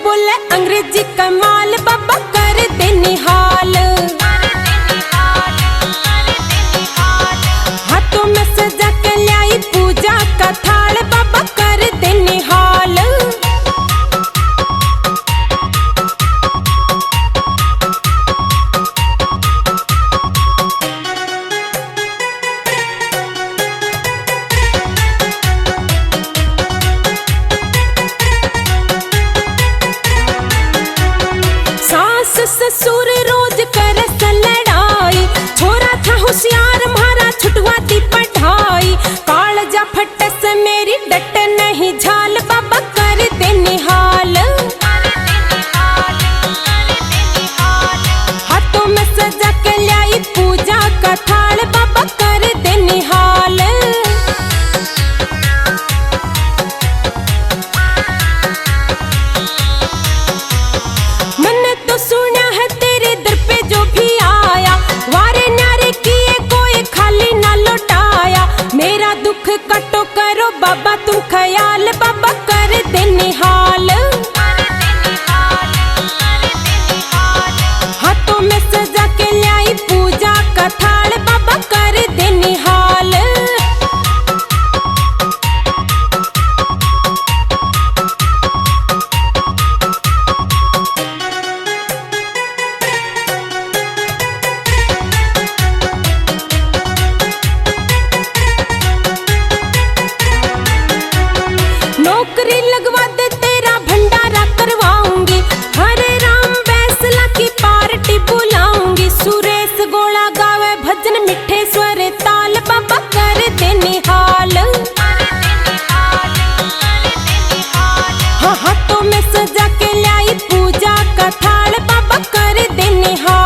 बोले अंग्रेजी कमाल बाबा कर दे निहाल। हाथों में सजा के लाई पूजा का थाल बाबा कर दे निहाल। ससुर रोज करे से लड़ाई, छोरा था होशियार मारा छुटवाती पढ़ाई। कालजा फटे से मेरी डट नहीं झाल बाबा कर दे निहाल। हाथों में सजा के लाई पूजा का थाल बाबा कर दे निहाल। मैंने तो सुना है तेरे दर पे जो भी आया, वारे न्यारे किए कोई खाली ना लौटाया। मेरा दुख कटो करो बाबा तुम ख्याल बाबा कर दे निहाल। हाथों में सजा के लाई पूजा का थाल बाबा कर दे निहाल। नौकरी लगवा दे तेरा भंडारा करवाऊंगी, हरे राम बैसला की पार्टी बुलाऊंगी। सुरेश गोला गावे भजन मिठे स्वर ताल बाबा कर दे निहाल। हाँ हाथों में सजा के लाई पूजा का थाल बाबा कर दे निहाल।